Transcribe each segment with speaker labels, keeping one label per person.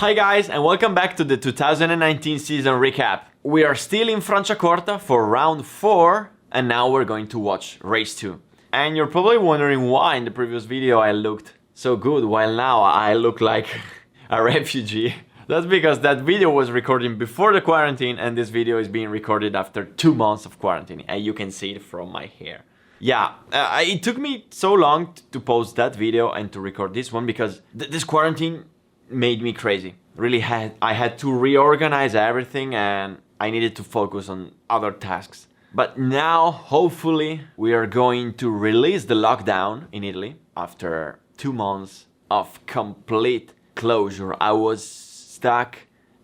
Speaker 1: Hi guys, and welcome back to the 2019 season recap. We are still in Franciacorta for round 4, and now we're going to watch race 2. And you're probably wondering why in the previous video I looked so good, while now I look like a refugee. That's because that video was recorded before the quarantine, and this video is being recorded after 2 months of quarantine, and you can see it from my hair. Yeah, it took me so long to post that video and to record this one because this quarantine made me crazy. Really I had to reorganize everything and I needed to focus on other tasks. But now, hopefully, we are going to release the lockdown in Italy after 2 months of complete closure. I was stuck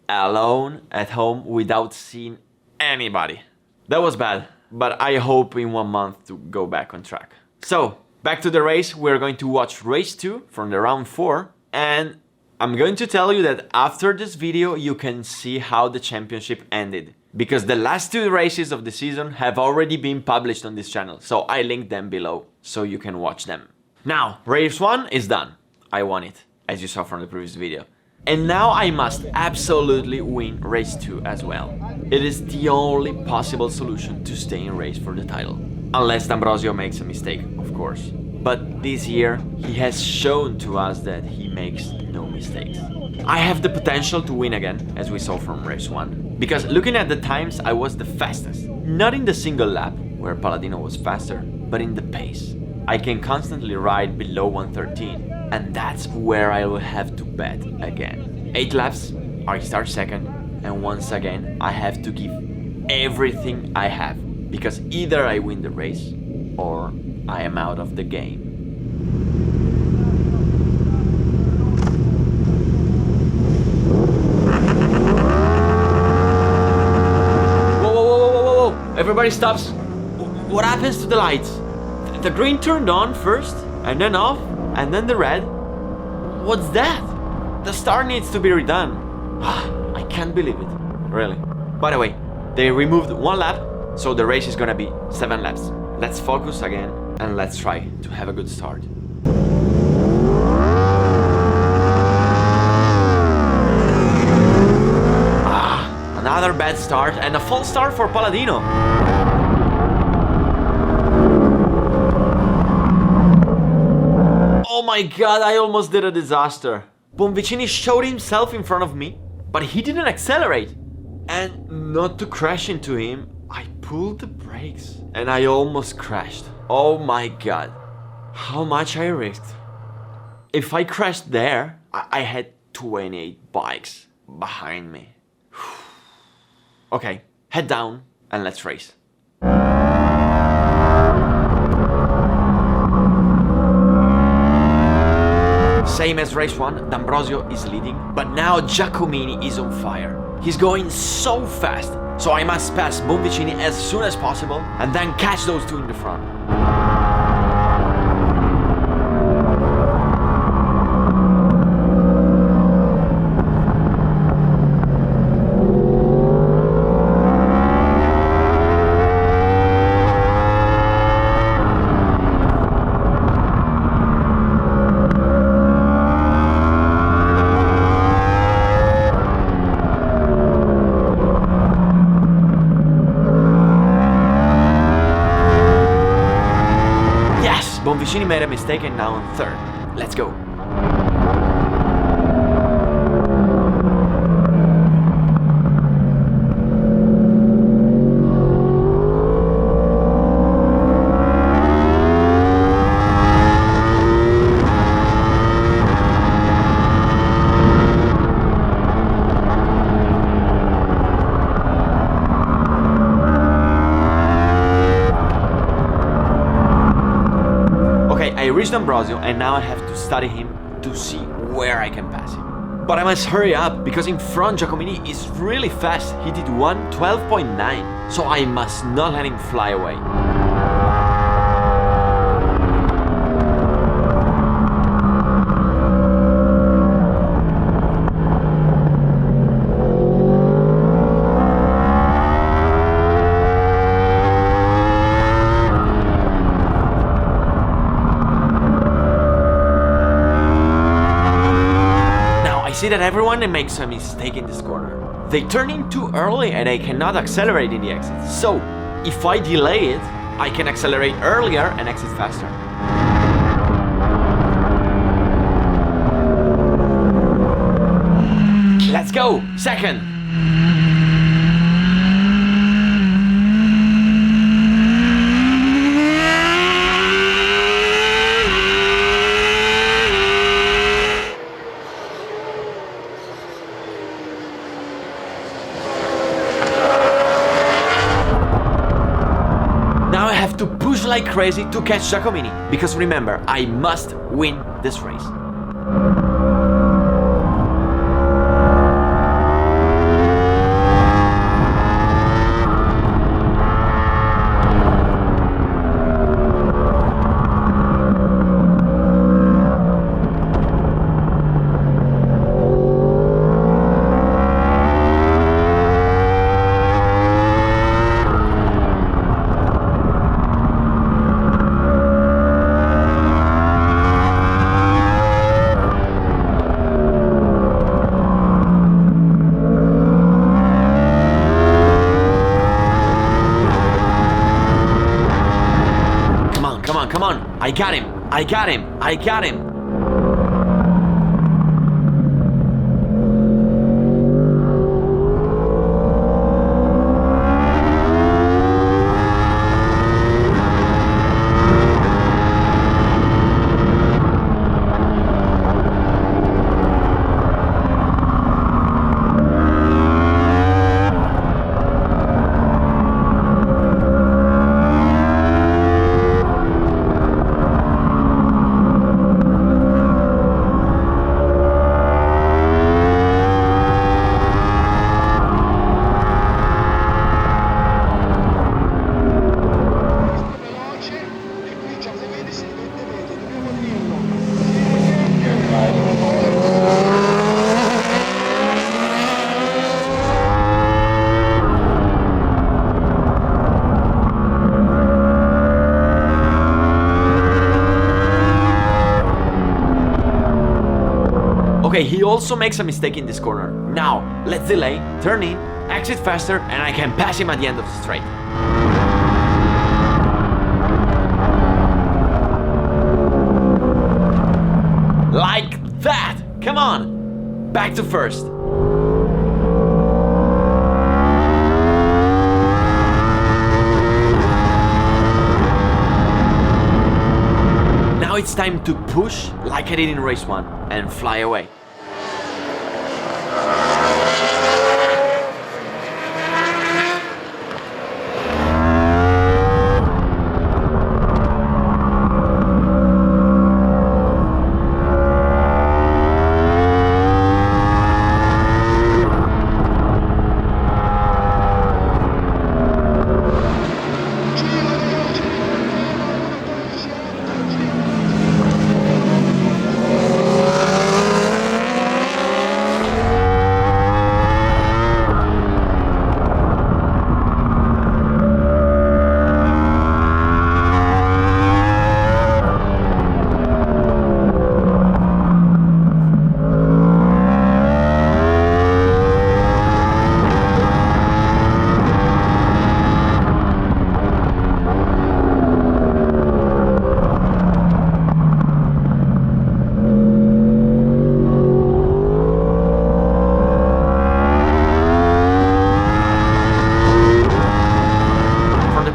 Speaker 1: alone at home without seeing anybody. That was bad, but I hope in 1 month to go back on track. So, back to the race. We're going to watch race 2 from the round 4, and I'm going to tell you that after this video you can see how the championship ended, because the last 2 races of the season have already been published on this channel, so I linked them below so you can watch them. Now, race 1 is done. I won it, as you saw from the previous video. And now I must absolutely win race 2 as well. It is the only possible solution to stay in race for the title. Unless D'Ambrosio makes a mistake, of course. But this year, he has shown to us that he makes no mistakes. I have the potential to win again, as we saw from race 1. Because looking at the times, I was the fastest. Not in the single lap, where Palladino was faster, but in the pace. I can constantly ride below 113, and that's where I will have to bet again. 8 laps, I start second, and once again, I have to give everything I have. Because either I win the race, or I am out of the game. Whoa. Everybody stops. What happens to the lights? The green turned on first, and then off, and then the red. What's that? The start needs to be redone. I can't believe it, really. By the way, they removed 1 lap, so the race is gonna be 7 laps. Let's focus again and let's try to have a good start. Another bad start and a false start for Palladino. Oh my god, I almost did a disaster. Bonvicini showed himself in front of me, but he didn't accelerate. And not to crash into him, I pulled the brakes and I almost crashed. Oh my god, how much I risked. If I crashed there, I had 28 bikes behind me. Okay, head down and let's race. Same as race 1, D'Ambrosio is leading, but now Giacomini is on fire. He's going so fast, so I must pass Bonvicini as soon as possible and then catch those 2 in the front. Bonvicini made a mistake and now on 3rd. Let's go. I reached D'Ambrosio and now I have to study him to see where I can pass him. But I must hurry up because in front Giacomini is really fast. He did 1:12.9, so I must not let him fly away. see that everyone makes a mistake in this corner. They turn in too early and I cannot accelerate in the exit. So, if I delay it, I can accelerate earlier and exit faster. Let's go! Second! Now I have to push like crazy to catch Giacomini, because remember, I must win this race. Come on, I got him, I got him, I got him. Okay, he also makes a mistake in this corner. Now, let's delay, turn in, exit faster, and I can pass him at the end of the straight. Like that! Come on! Back to first. Now it's time to push like I did in race 1 and fly away.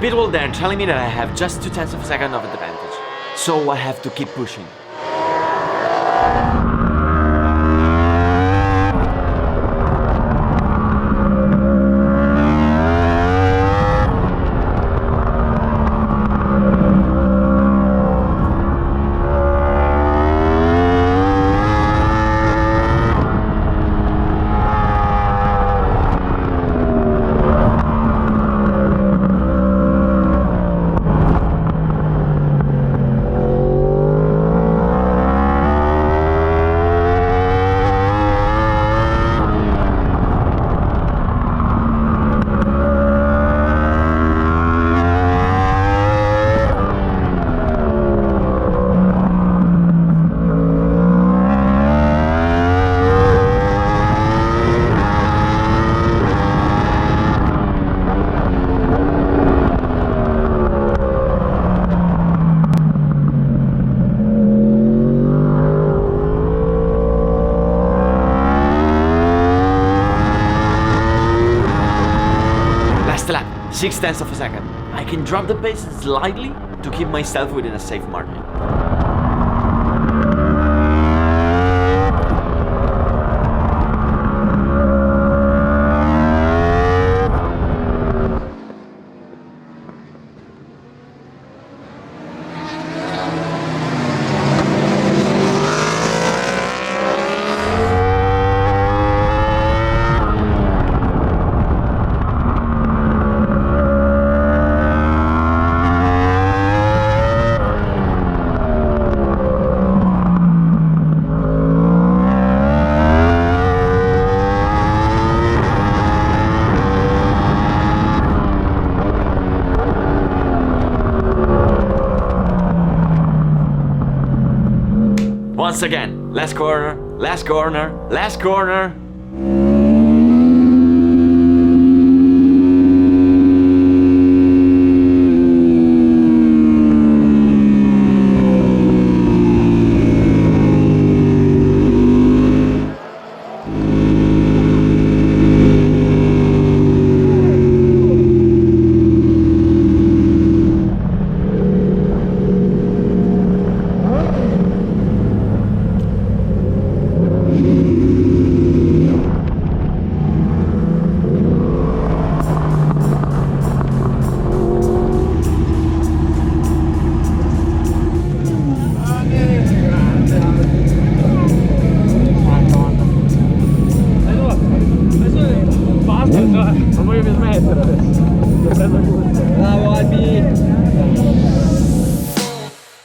Speaker 1: Pitwall, they're telling me that I have just 0.2 of a second of advantage, so I have to keep pushing. 0.6 of a second. I can drop the pace slightly to keep myself within a safe margin. Once again, last corner, last corner, last corner.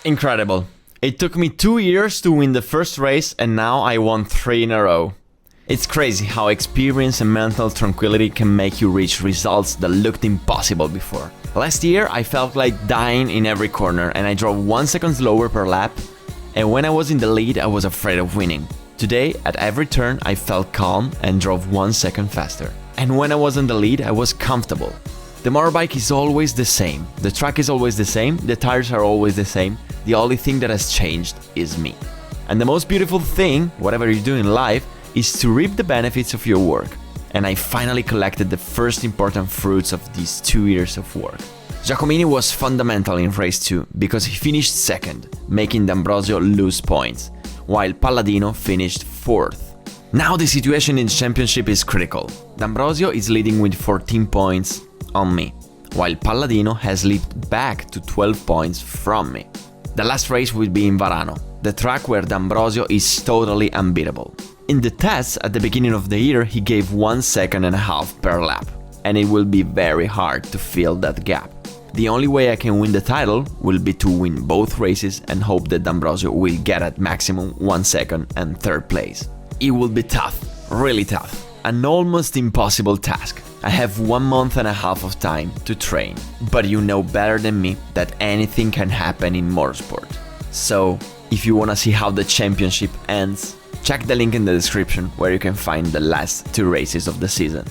Speaker 1: Incredible. It took me 2 years to win the first race and now I won 3 in a row. It's crazy how experience and mental tranquility can make you reach results that looked impossible before. Last year I felt like dying in every corner and I drove 1 second slower per lap, and when I was in the lead I was afraid of winning. Today at every turn I felt calm and drove 1 second faster. And when I was in the lead I was comfortable. The motorbike is always the same, the track is always the same, the tires are always the same, the only thing that has changed is me. And the most beautiful thing, whatever you do in life, is to reap the benefits of your work. And I finally collected the first important fruits of these 2 years of work. Giacomini was fundamental in race 2 because he finished second, making D'Ambrosio lose points, while Palladino finished 4th. Now the situation in the championship is critical. D'Ambrosio is leading with 14 points on me, while Palladino has leaped back to 12 points from me. The last race will be in Varano, the track where D'Ambrosio is totally unbeatable. In the tests at the beginning of the year he gave 1.5 seconds per lap, and it will be very hard to fill that gap. The only way I can win the title will be to win both races and hope that D'Ambrosio will get at maximum 1 second and 3rd place. It will be tough, really tough. An almost impossible task. I have 1.5 months of time to train, but you know better than me that anything can happen in motorsport. So, if you wanna see how the championship ends, check the link in the description where you can find the last 2 races of the season.